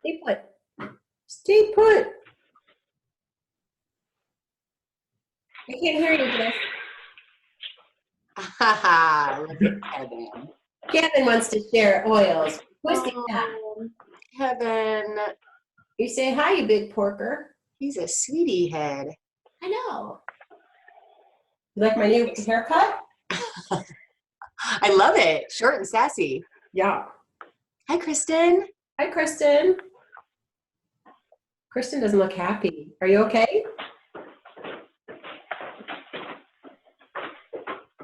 Stay put. Stay put. I can't hear you, Jess. Look at Kevin. Kevin wants to share oils. Pussy cat. Kevin. You say hi, you big porker. He's a sweetie head. I know. You like my new haircut? I love it. Short and sassy. Yeah. Hi, Kristen. Hi, Kristen. Kristen doesn't look happy. Are you okay?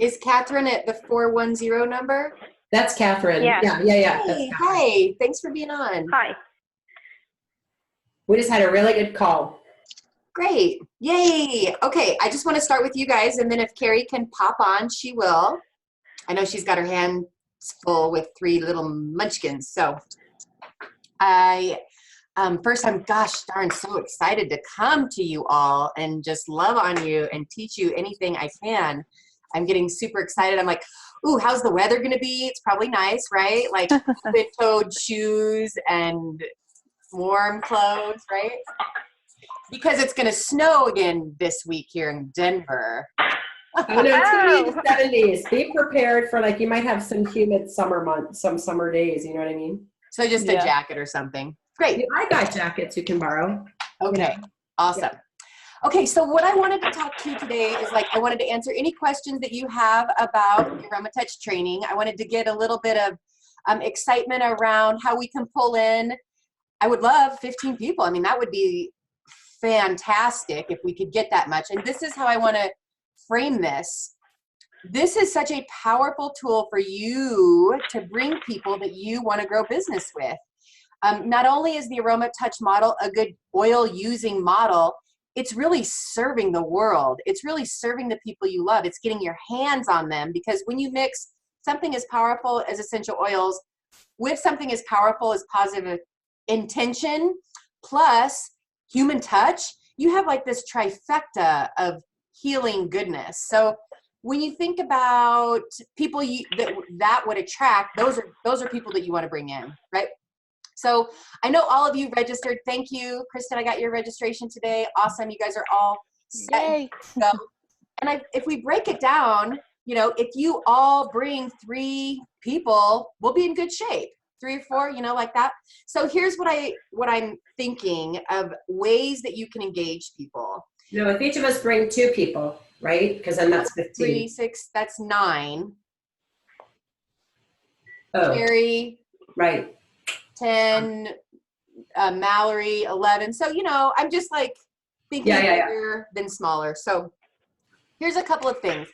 Is Catherine at the 410 number? That's Catherine. Yes. Yeah. Hey, hi. Thanks for being on. Hi. We just had a really good call. Great. Yay. Okay, I just want to start with you guys, and then if Carrie can pop on, she will. I know she's got her hands full with 3 little munchkins. So first, I'm gosh darn so excited to come to you all and just love on you and teach you anything I can. I'm getting super excited. I'm like, ooh, how's the weather going to be? It's probably nice, right? Like open-toed shoes and warm clothes, right? Because it's going to snow again this week here in Denver. Oh, no, it's going to be in the 70s. Be prepared for, like, you might have some humid summer months, some summer days, you know what I mean? So just a jacket or something. Great. Yeah, I got jackets you can borrow. Okay, awesome. Yeah. Okay, so what I wanted to talk to you today is, like, I wanted to answer any questions that you have about the Aromatouch training. I wanted to get a little bit of excitement around how we can pull in. I would love 15 people. I mean, that would be fantastic if we could get that much. And this is how I want to frame this. This is such a powerful tool for you to bring people that you want to grow business with. Not only is the Aromatouch model a good oil using model, it's really serving the world. It's really serving the people you love. It's getting your hands on them, because when you mix something as powerful as essential oils with something as powerful as positive intention plus human touch, you have like this trifecta of healing goodness. So when you think about people that would attract, those are people that you want to bring in, right? So I know all of you registered. Thank you, Kristen. I got your registration today. Awesome. You guys are all set. Yay. Go. And if we break it down, you know, if you all bring 3 people, we'll be in good shape. 3 or 4, you know, like that. So here's what I'm thinking of ways that you can engage people. No, if each of us bring 2 people, right? Because then that's 15. 3, 6, that's 9. Oh, Carrie. right. 10, Mallory, 11. So, you know, I'm just like thinking bigger than smaller. So here's a couple of things.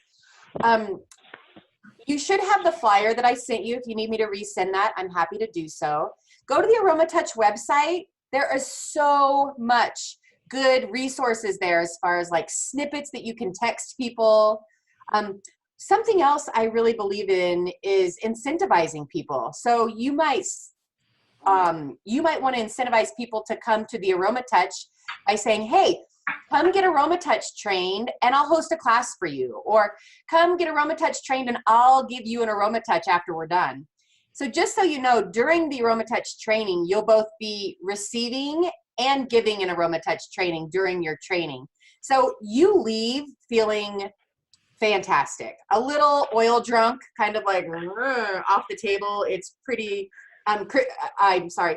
You should have the flyer that I sent you. If you need me to resend that, I'm happy to do so. Go to the Aromatouch website. There is so much good resources there as far as like snippets that you can text people. Something else I really believe in is incentivizing people. So you might want to incentivize people to come to the Aromatouch by saying, hey, come get Aromatouch trained and I'll host a class for you. Or come get Aromatouch trained and I'll give you an Aromatouch after we're done. So just so you know, during the Aromatouch training, you'll both be receiving and giving an Aromatouch training during your training. So you leave feeling fantastic, a little oil drunk, kind of like off the table. It's pretty, I'm sorry,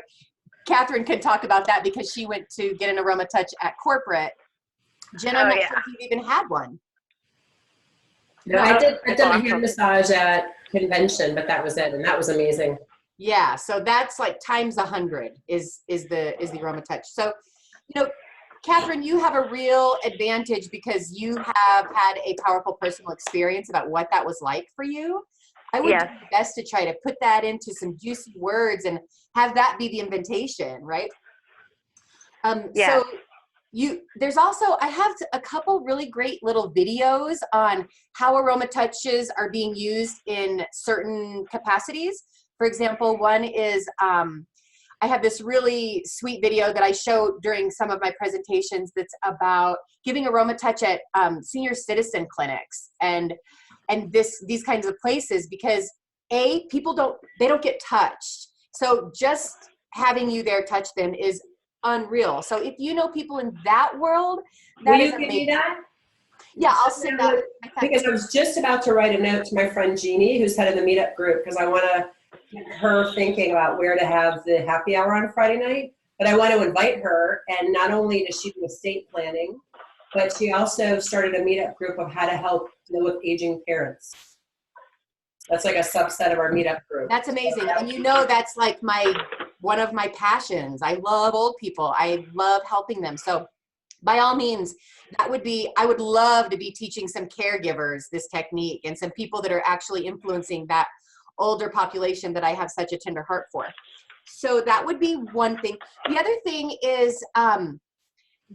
Catherine can talk about that because she went to get an Aromatouch at corporate. Jen, I'm not sure if you've even had one. No, I did a hand massage at convention, but that was it, and that was amazing. Yeah, so that's like times 100 is the Aromatouch. So, you know, Catherine, you have a real advantage because you have had a powerful personal experience about what that was like for you. I would do my best to try to put that into some juicy words and have that be the invitation, right? So there's also, I have a couple really great little videos on how Aromatouches are being used in certain capacities. For example, one is, I have this really sweet video that I show during some of my presentations that's about giving Aromatouch at senior citizen clinics and these kinds of places, because people don't get touched. So just having you there touch them is unreal. So if you know people in that world, Will that you is give amazing. me that? Yeah, I'll send that. Because I was just about to write a note to my friend Jeannie, who's head of the meetup group, because I want to get her thinking about where to have the happy hour on Friday night. But I want to invite her, and not only does she do estate planning, but she also started a meetup group of how to help deal with aging parents. That's like a subset of our meetup group. That's amazing. And you know, that's like one of my passions. I love old people. I love helping them. So by all means, I would love to be teaching some caregivers this technique and some people that are actually influencing that older population that I have such a tender heart for. So that would be one thing. The other thing is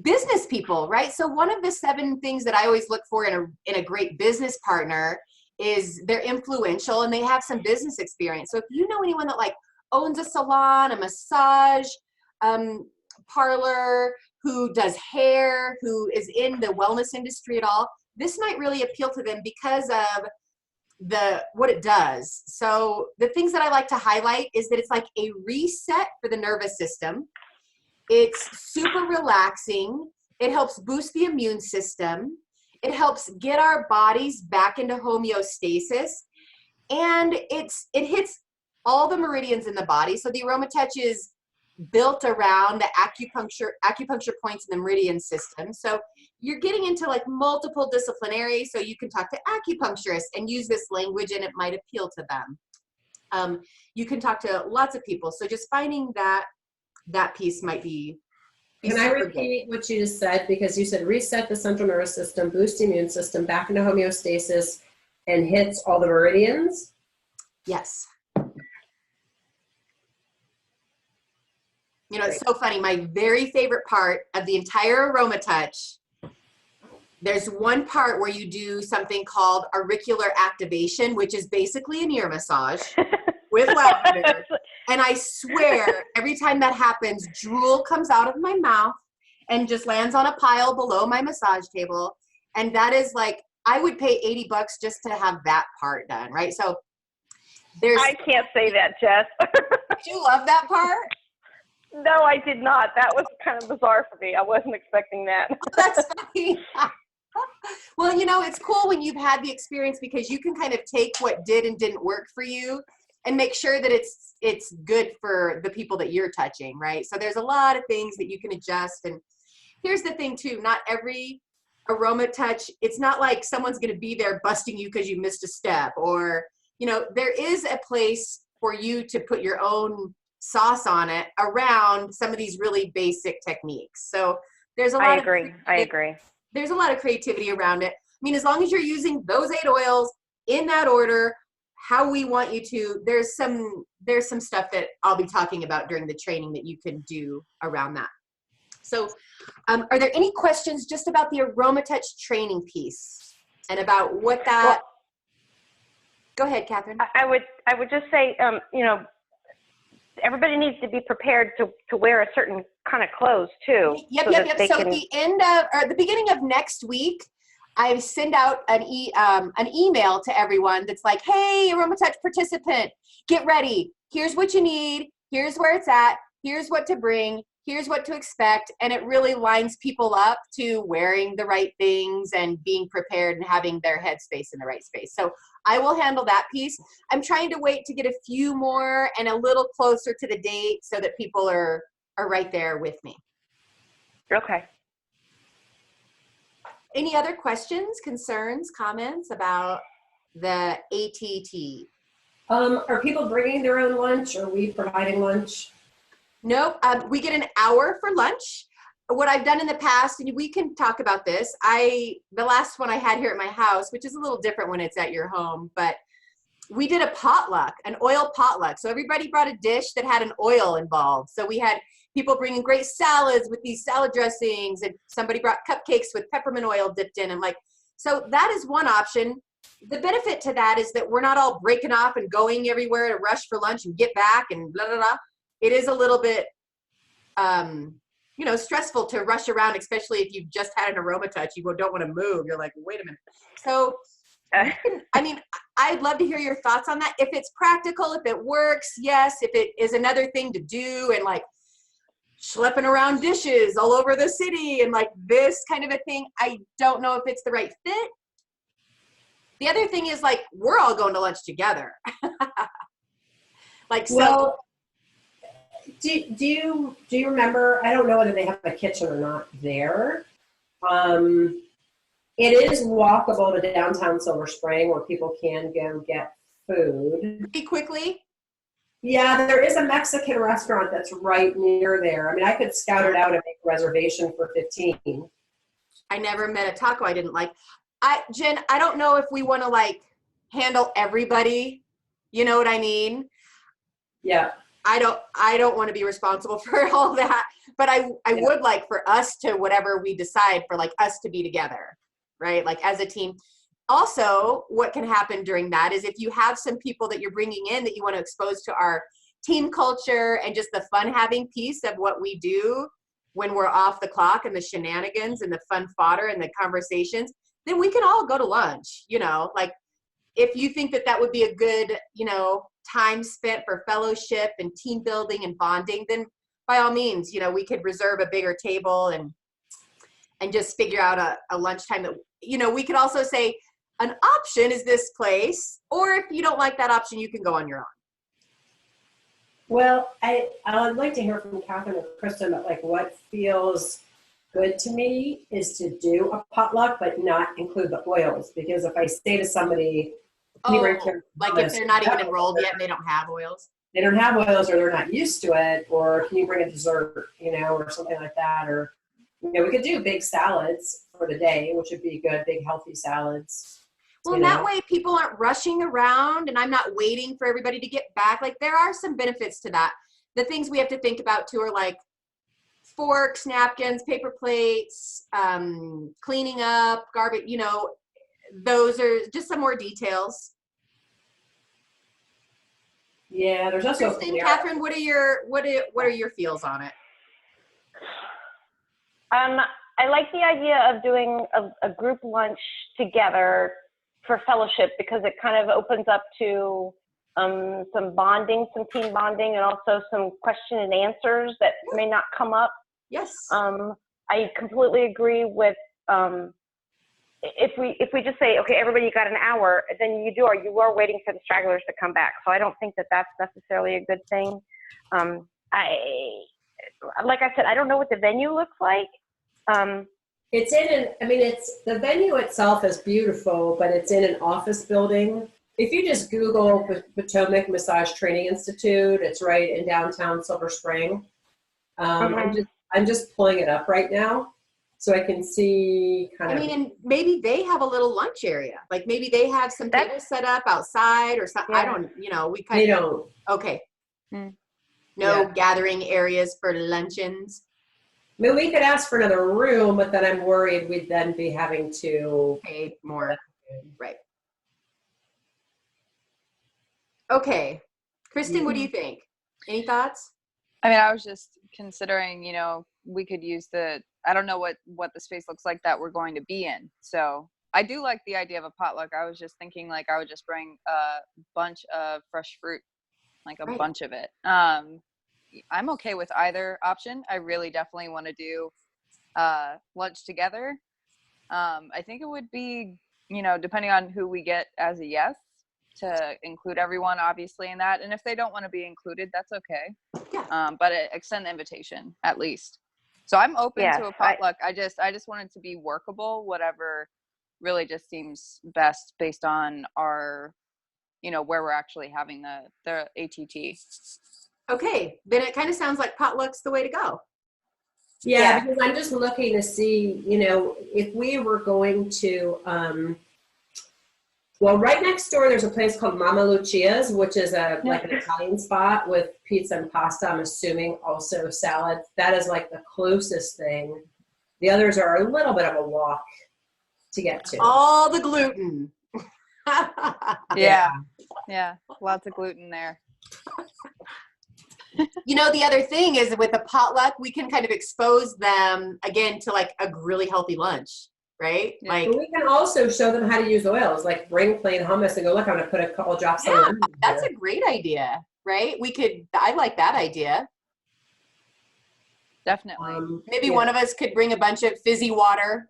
business people, right? So one of the 7 things that I always look for in a great business partner is they're influential and they have some business experience. So if you know anyone that like owns a salon, a massage parlor, who does hair, who is in the wellness industry at all, this might really appeal to them because of what it does. So the things that I like to highlight is that it's like a reset for the nervous system. It's super relaxing. It helps boost the immune system. It helps get our bodies back into homeostasis. And it hits all the meridians in the body. So the Aromatouch is built around the acupuncture points in the meridian system. So you're getting into like multiple disciplinary, so you can talk to acupuncturists and use this language and it might appeal to them. You can talk to lots of people. So just finding that piece might be Can I repeat what you just said? Because you said reset the central nervous system, boost the immune system, back into homeostasis, and hits all the meridians? Yes. You know, it's so funny. My very favorite part of the entire Aromatouch, there's one part where you do something called auricular activation, which is basically an ear massage with lavender. And I swear, every time that happens, drool comes out of my mouth and just lands on a pile below my massage table. And that is like, I would pay $80 just to have that part done, right? So I can't say that, Jess. Did you love that part? No, I did not. That was kind of bizarre for me. I wasn't expecting that. That's funny. Well, you know, it's cool when you've had the experience because you can kind of take what did and didn't work for you and make sure that it's good for the people that you're touching, right? So there's a lot of things that you can adjust. And here's the thing too, not every Aromatouch, it's not like someone's going to be there busting you because you missed a step, or, you know, there is a place for you to put your own sauce on it around some of these really basic techniques. So there's a lot I agree. There's a lot of creativity around it. I mean, as long as you're using those 8 oils in that order, how we want you to, there's some stuff that I'll be talking about during the training that you can do around that. So are there any questions just about the Aromatouch training piece and about what that, go ahead, Catherine. I would just say, you know, everybody needs to be prepared to wear a certain kind of clothes too. Yep. So at the end of, or at the beginning of next week, I send out an email to everyone that's like, hey, Aromatouch participant, get ready. Here's what you need. Here's where it's at. Here's what to bring. Here's what to expect. And it really lines people up to wearing the right things and being prepared and having their headspace in the right space. So I will handle that piece. I'm trying to wait to get a few more and a little closer to the date so that people are right there with me. Okay. Any other questions, concerns, comments about the ATT? Are people bringing their own lunch? Or are we providing lunch? Nope. We get an hour for lunch. What I've done in the past, and we can talk about this, the last one I had here at my house, which is a little different when it's at your home, but we did a potluck, an oil potluck. So everybody brought a dish that had an oil involved. So we had people bringing great salads with these salad dressings, and somebody brought cupcakes with peppermint oil dipped in. And like, so that is one option. The benefit to that is that we're not all breaking off and going everywhere to rush for lunch and get back and blah, blah, blah. It is a little bit, you know, stressful to rush around, especially if you've just had an Aromatouch. You don't want to move. You're like, wait a minute. So I mean, I'd love to hear your thoughts on that. If it's practical, if it works, yes. If it is another thing to do and like schlepping around dishes all over the city and like this kind of a thing, I don't know if it's the right fit. The other thing is like, we're all going to lunch together. Like, so. Well, do you remember, I don't know whether they have a kitchen or not there. It is walkable to downtown Silver Spring where people can go get food. Pretty quickly. Yeah, there is a Mexican restaurant that's right near there. I mean, I could scout it out and make a reservation for 15. I never met a taco I didn't like. Jen, I don't know if we want to like handle everybody. You know what I mean? Yeah. I don't want to be responsible for all that, but I would like for us to, whatever we decide, for like us to be together, right? Like as a team. Also, what can happen during that is if you have some people that you're bringing in that you want to expose to our team culture and just the fun having piece of what we do when we're off the clock and the shenanigans and the fun fodder and the conversations, then we can all go to lunch, you know, like if you think that that would be a good, you know, time spent for fellowship and team building and bonding, then by all means, you know, we could reserve a bigger table and just figure out a lunchtime that, you know, we could also say an option is this place, or if you don't like that option, you can go on your own. Well, I would like to hear from Catherine or Kristen about like what feels good to me is to do a potluck, but not include the oils. Because if I say to somebody, like if they're not even enrolled yet and they don't have oils. They don't have oils or they're not used to it, or can you bring a dessert, you know, or something like that. Or, you know, we could do big salads for the day, which would be good, big healthy salads. Well, and that way people aren't rushing around and I'm not waiting for everybody to get back. Like there are some benefits to that. The things we have to think about too are like forks, napkins, paper plates, cleaning up, garbage, you know, those are just some more details. Yeah, there's also Kristen, Catherine, what are your feels on it? I like the idea of doing a group lunch together for fellowship because it kind of opens up to some bonding, some team bonding, and also some question and answers that may not come up. Yes. I completely agree with if we just say, okay, everybody got an hour, then you are waiting for the stragglers to come back. So I don't think that that's necessarily a good thing. Like I said, I don't know what the venue looks like. The venue itself is beautiful, but it's in an office building. If you just Google Potomac Massage Training Institute, it's right in downtown Silver Spring. I'm just pulling it up right now so I can see and maybe they have a little lunch area. Like maybe they have some tables set up outside or something. Yeah. I don't, you know, They don't. Okay. No gathering areas for luncheons. I mean, we could ask for another room, but then I'm worried we'd then be having to pay more. Right. Okay. Kristen, what do you think? Any thoughts? I mean, I was just considering, you know, we could use I don't know what the space looks like that we're going to be in. So I do like the idea of a potluck. I was just thinking like I would just bring a bunch of fresh fruit, like a bunch of it. I'm okay with either option. I really definitely want to do lunch together. I think it would be, you know, depending on who we get as a yes, to include everyone obviously in that. And if they don't want to be included, that's okay. Yeah. But extend the invitation at least. So I'm open to a potluck. I just want it to be workable, whatever really just seems best based on our, you know, where we're actually having the ATT. Okay, then it kind of sounds like potluck's the way to go. Yeah, because I'm just looking to see, you know, if we were going to, well, right next door, there's a place called Mama Lucia's, which is like an Italian spot with pizza and pasta, I'm assuming also salad. That is like the closest thing. The others are a little bit of a walk to get to. All the gluten. Yeah, lots of gluten there. You know, the other thing is with a potluck, we can kind of expose them again to like a really healthy lunch, right? Yeah. Like, But we can also show them how to use oils, like bring plain hummus and go, look, I'm gonna put a couple drops of yeah, lemon in that's here. a great idea, right? I like that idea. Definitely. Maybe Yeah. one of us could bring a bunch of fizzy water.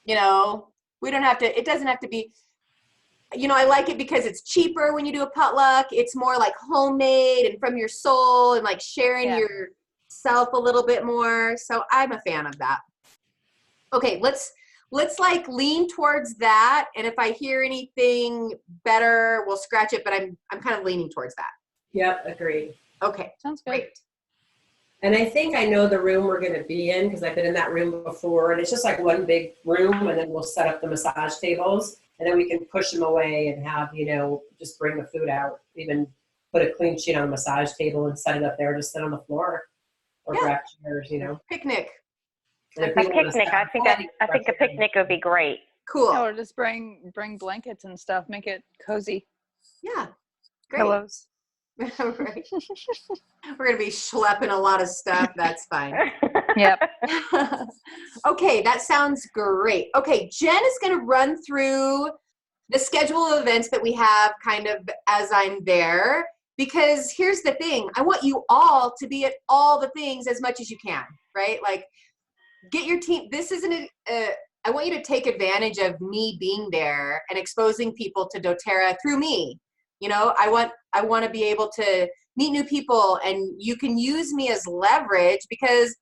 You know, we don't have to, it doesn't have to be, you know, I like it because it's cheaper when you do a potluck. It's more like homemade and from your soul and like sharing Yeah. yourself a little bit more. So I'm a fan of that. Okay, let's like lean towards that. And if I hear anything better, we'll scratch it, but I'm kind of leaning towards that. Yep, agreed. Okay, Sounds good. great. And I think I know the room we're gonna be in because I've been in that room before, and it's just like one big room, and then we'll set up the massage tables, and then we can push them away and have, you know, just bring the food out, even put a clean sheet on the massage table and set it up there, just sit on the floor or Yeah. grab chairs, you know. Picnic. And if A people wanna picnic. sit I think outside, I think a picnic would be great. Cool. Or just bring blankets and stuff. Make it cozy. Yeah, great. Pillows. Right. We're going to be schlepping a lot of stuff. That's fine. Yep. Okay, that sounds great. Okay, Jen is going to run through the schedule of events that we have kind of as I'm there, because here's the thing. I want you all to be at all the things as much as you can, right? Like, get your team. This isn't I want you to take advantage of me being there and exposing people to doTERRA through me. You know, I want to be able to meet new people, and you can use me as leverage because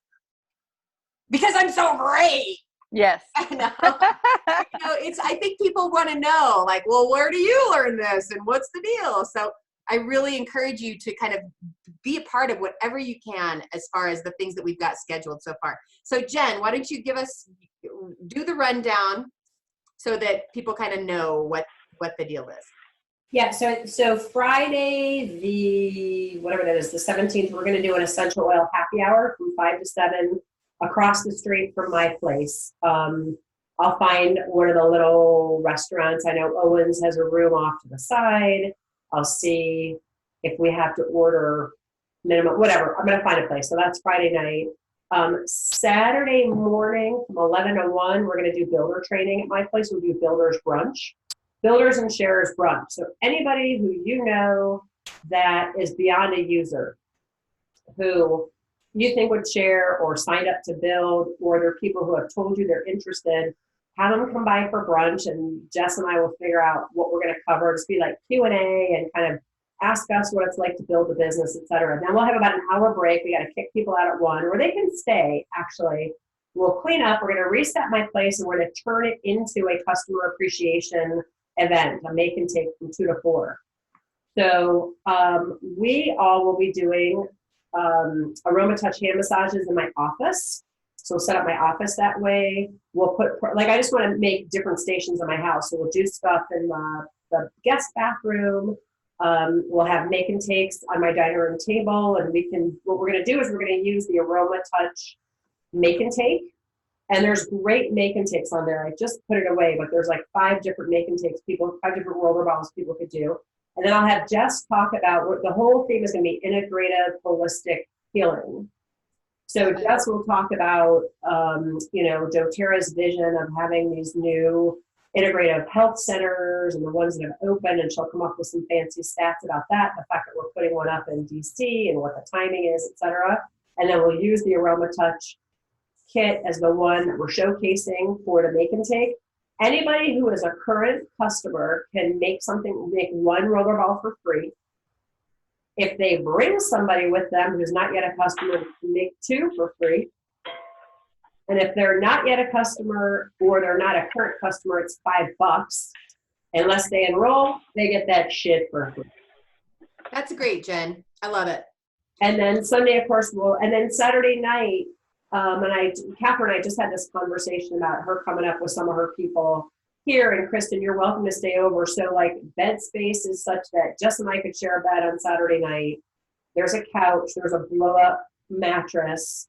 I'm so great. Yes. You know, I think people want to know, like, well, where do you learn this and what's the deal? So I really encourage you to kind of be a part of whatever you can as far as the things that we've got scheduled so far. So Jen, why don't you do the rundown so that people kind of know what the deal is. Yeah, so Friday, the whatever that is, the 17th, we're going to do an essential oil happy hour from 5 to 7 across the street from my place. I'll find one of the little restaurants. I know Owens has a room off to the side. I'll see if we have to order minimum, whatever. I'm going to find a place. So that's Friday night. Saturday morning from 11 to 1, we're going to do builder training at my place. We'll do builders brunch. Builders and sharers brunch. So anybody who you know that is beyond a user, who you think would share or signed up to build, or they're people who have told you they're interested, have them come by for brunch, and Jess and I will figure out what we're going to cover. Just be like Q&A and kind of ask us what it's like to build a business, et cetera. Then we'll have about an hour break. We got to kick people out at 1, or they can stay, actually. We'll clean up. We're going to reset my place, and we're going to turn it into a customer appreciation event, a make and take from 2 to 4. So we all will be doing Aromatouch hand massages in my office. So we'll set up my office that way. We'll put, like, I just want to make different stations in my house. So we'll do stuff in the guest bathroom. We'll have make and takes on my dining room table. And what we're going to do is we're going to use the Aromatouch make and take. And there's great make and takes on there. I just put it away, but there's like 5 different make and takes 5 different roller balls people could do. And then I'll have Jess talk about what the whole theme is going to be: integrative, holistic healing. So Jess will talk about, doTERRA's vision of having these new integrative health centers and the ones that have opened, and she'll come up with some fancy stats about that, the fact that we're putting one up in DC and what the timing is, et cetera. And then we'll use the Aromatouch kit as the one that we're showcasing for the make and take. Anybody who is a current customer can make 1 roller ball for free. If they bring somebody with them who's not yet a customer, they can make 2 for free. And if they're not yet a customer, or they're not a current customer, it's $5. Unless they enroll, they get that shit for free. That's great, Jen. I love it. And then Sunday, of course, and then Saturday night, Catherine and I just had this conversation about her coming up with some of her people here. And Kristen, you're welcome to stay over. So like, bed space is such that Jess and I could share a bed on Saturday night. There's a couch, there's a blow up mattress.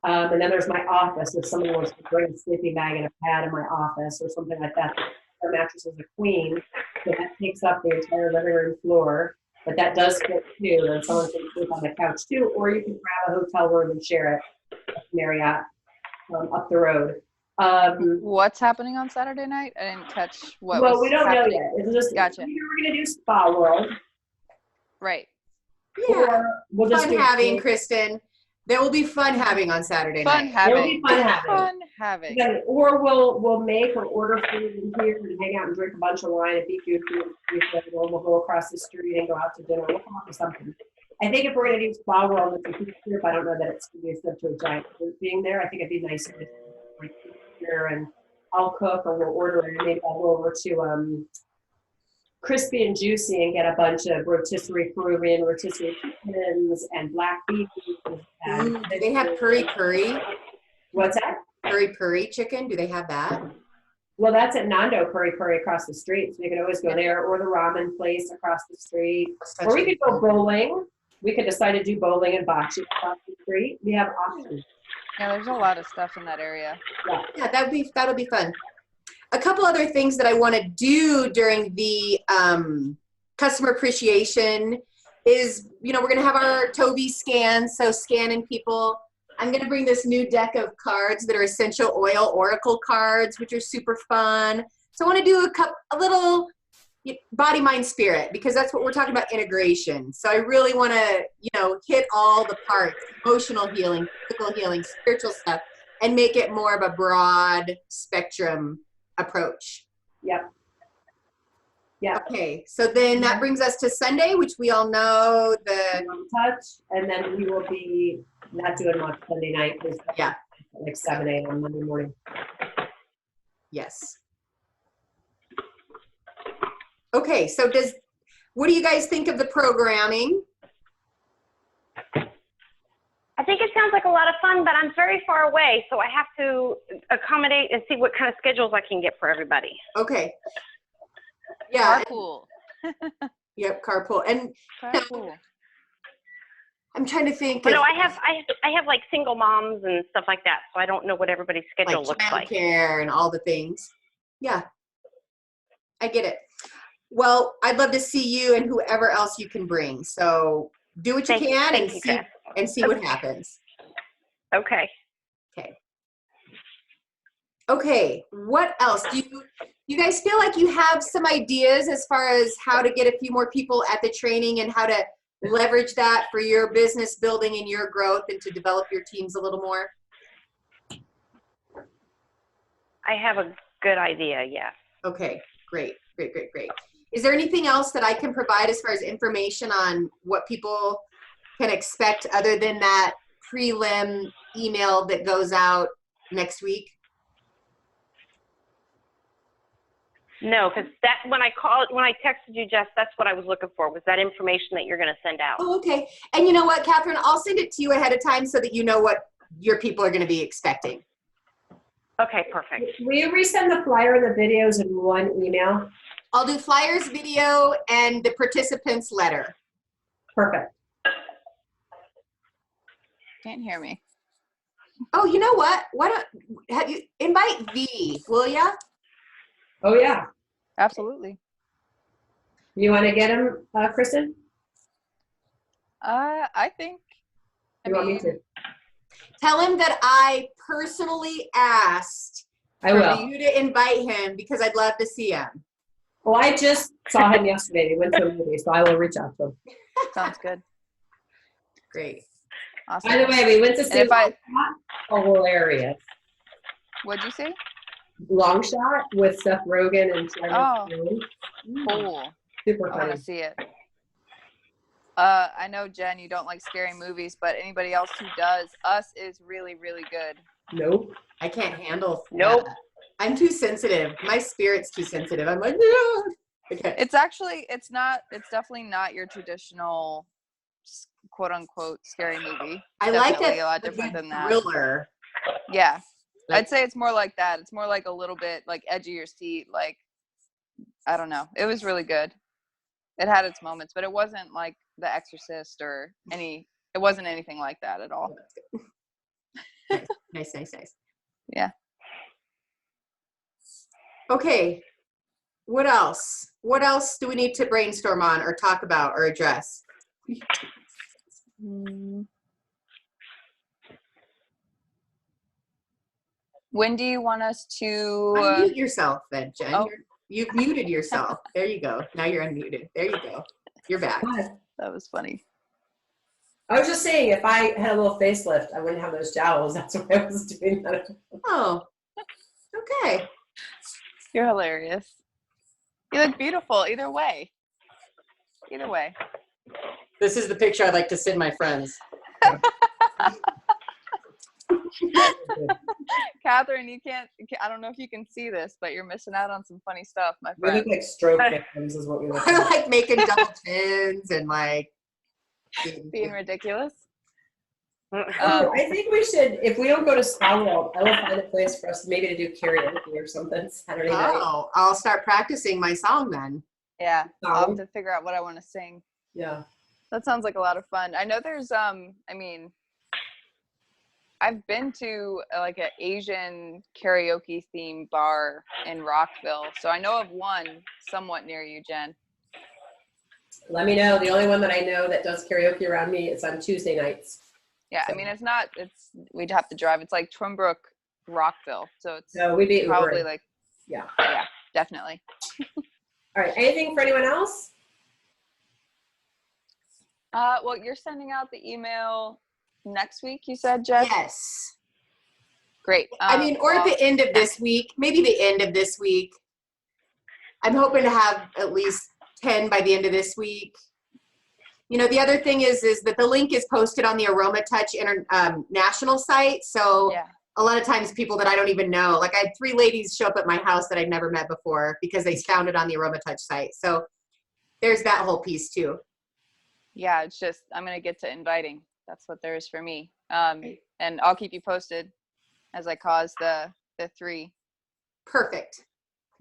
And then there's my office. If somebody wants to bring a sleeping bag and a pad in my office or something like that. Our mattress is a queen, so that takes up the entire living room floor. But that does fit too. And someone can sleep on the couch too, or you can grab a hotel room and share it. Marriott up the road. What's happening on Saturday night? I didn't catch what well, was we don't happening. know yet. It's just Gotcha. either we're going to do Spa World, Right. Yeah. or we'll just Fun do having, Kristen. There will be fun having on Saturday Fun night. It'll having. be fun having. Fun having. Then, or we'll make or order food in here and hang out and drink a bunch of wine and be cute. We'll go across the street and go out to dinner. We'll come up with something. I think if we're going to do Spa World with the group, I don't know that it's conducive to a giant group being there. I think it'd be nice to like here, and I'll cook or we'll order, and maybe I'll go over to Crispy and Juicy and get a bunch of rotisserie Peruvian rotisserie chickens and black beef. And Do they have puri? what's that? Puri chicken? Do they have that? Well, that's at Nando Puri across the street. So we could always go there, or the ramen place across the street. Or we could go bowling. We could decide to do bowling and bocce across the street. We have options. Yeah, there's a lot of stuff in that area. Yeah, that'll be fun. A couple other things that I want to do during the customer appreciation is, we're going to have our Toby scan, so scanning people. I'm going to bring this new deck of cards that are essential oil oracle cards, which are super fun. So I want to do a little body, mind, spirit, because that's what we're talking about, integration. So I really want to, hit all the parts, emotional healing, physical healing, spiritual stuff, and make it more of a broad spectrum approach. Yep. Yeah. Okay, so then that brings us to Sunday, which we all know Touch, and then we will be not doing much Sunday night. Yeah. Like 7 a.m. Monday morning. Yes. Okay, so what do you guys think of the programming? I think it sounds like a lot of fun, but I'm very far away, so I have to accommodate and see what kind of schedules I can get for everybody. Okay. Yeah. Carpool. Yep, carpool. And Carpool. I'm trying to think. But no, I have like single moms and stuff like that, so I don't know what everybody's schedule looks like. Childcare and all the things. Yeah, I get it. Well, I'd love to see you and whoever else you can bring. So do what you can and see what happens. Okay. Okay. What else? Do you guys feel like you have some ideas as far as how to get a few more people at the training and how to leverage that for your business building and your growth and to develop your teams a little more? I have a good idea, yes. Okay, great. Is there anything else that I can provide as far as information on what people can expect other than that prelim email that goes out next week? No, because when I texted you, Jess, that's what I was looking for, was that information that you're going to send out. Oh, okay. And you know what, Catherine, I'll send it to you ahead of time so that you know what your people are going to be expecting. Okay, perfect. Will you resend the flyer and the videos in one email? I'll do flyers, video, and the participants letter. Perfect. Can't hear me. Oh, you know what? Why don't have you invite V, will ya? Oh yeah. Absolutely. You want to get him, Kristen? I think. You want me to? Tell him that I personally asked I will. you to invite him because I'd love to see him. Well, I just saw him yesterday. He went to a movie, so I will reach out to him. Sounds good. Great. Awesome. By the way, we went to see Longshot. Hilarious. What'd you say? Longshot with Seth Rogen and Sharon Stone. Cool. Super I want funny. to see it. I know, Jen, you don't like scary movies, but anybody else who does, Us is really, really good. Nope. I can't handle Nope. that. I'm too sensitive. My spirit's too sensitive. I'm like, no. Okay. It's definitely not your traditional quote unquote scary movie. I like Definitely that. a lot different than that. Thriller. Yeah. Like, I'd say it's more like that. It's more like a little bit like edge of your seat. Like, I don't know. It was really good. It had its moments, but it wasn't like The Exorcist or it wasn't anything like that at all. Nice. Yeah. Okay. What else? What else do we need to brainstorm on or talk about or address? When do you want us to? Unmute yourself then, Jen. Oh. You've muted yourself. There you go. Now you're unmuted. There you go. You're back. That was funny. I was just saying, if I had a little facelift, I wouldn't have those jowls. That's why I was doing that. Oh, okay. You're hilarious. You look beautiful either way. Either way. This is the picture I'd like to send my friends. Catherine, I don't know if you can see this, but you're missing out on some funny stuff, my We friend. look like stroke victims is what we look We're like. like making double chins and like Being ridiculous. I think we should, if we don't go to Spa World, I will find a place for us maybe to do karaoke or something Saturday night. Oh, I'll start practicing my song then. Yeah, I'll Song? have to figure out what I want to sing. Yeah. That sounds like a lot of fun. I know there's I've been to like an Asian karaoke themed bar in Rockville, so I know of one somewhat near you, Jen. Let me know. The only one that I know that does karaoke around me is on Tuesday nights. Yeah, I mean we'd have to drive. It's like Twin Brook, Rockville, so it's So we'd be probably Ubering. like Yeah. definitely. All right. Anything for anyone else? Well, you're sending out the email next week, you said, Jess? Yes. Great. I mean, or at the end of this week, maybe the end of this week. I'm hoping to have at least 10 by the end of this week. You know, the other thing is that the link is posted on the Aromatouch national site. So yeah. a lot of times people that I don't even know, like I had 3 ladies show up at my house that I'd never met before because they found it on the Aromatouch site. So there's that whole piece too. Yeah, it's just I'm gonna get to inviting. That's what there is for me. And I'll keep you posted as I cause the 3. Perfect.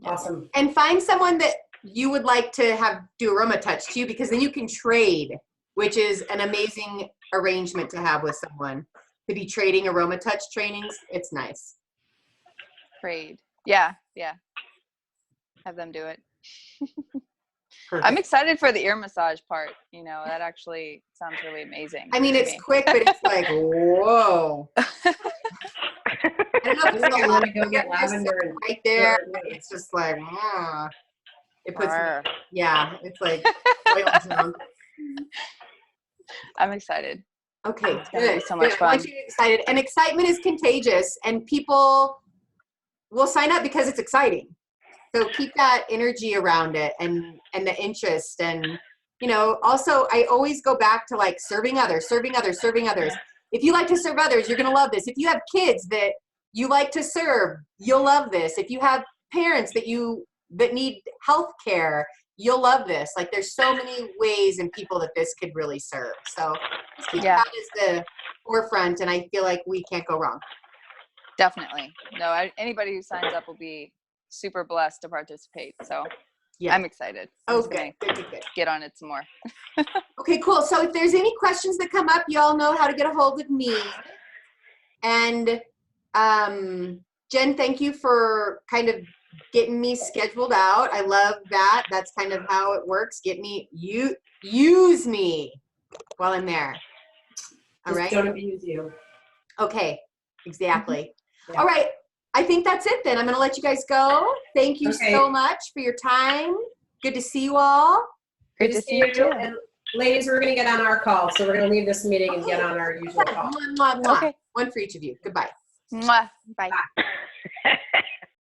Awesome. And find someone that you would like to have do Aromatouch too, because then you can trade, which is an amazing arrangement to have with someone. To be trading Aromatouch trainings, it's nice. Trade. Yeah. Have them do it. Perfect. I'm excited for the ear massage part. You know, that actually sounds really amazing. I mean, to it's me. quick, but it's like, whoa. I don't know if I it's think the I want to go get just lavender and right there. Yeah. It's just like, it puts, Arr. yeah, it's like oil down. I'm excited. Okay, It's gonna be good. so much Good. I want fun. you to get excited. And excitement is contagious, and people will sign up because it's exciting. So keep that energy around it and the interest. And, you know, also I always go back to like serving others. If you like to serve others, you're going to love this. If you have kids that you like to serve, you'll love this. If you have parents that need health care, you'll love this. Like there's so many ways and people that this could really serve. So just keep that as the forefront, and I feel like we can't go wrong. Definitely. No, anybody who signs up will be super blessed to participate. So Yeah. I'm excited. Oh, I'm just good. gonna get on it some more. Okay, cool. So if there's any questions that come up, you all know how to get a hold of me. And Jen, thank you for kind of getting me scheduled out. I love that. That's kind of how it works. Use me while I'm there. All Just right. don't abuse you. Okay, exactly. Yeah. All right. I think that's it then. I'm going to let you guys go. Thank you so much for your time. Good to see you all. Great to see you too. And ladies, we're going to get on our call. So we're going to leave this meeting and get on our usual call. Mwah, mwah, mwah. Okay. One for each of you. Goodbye. Mwah. Bye.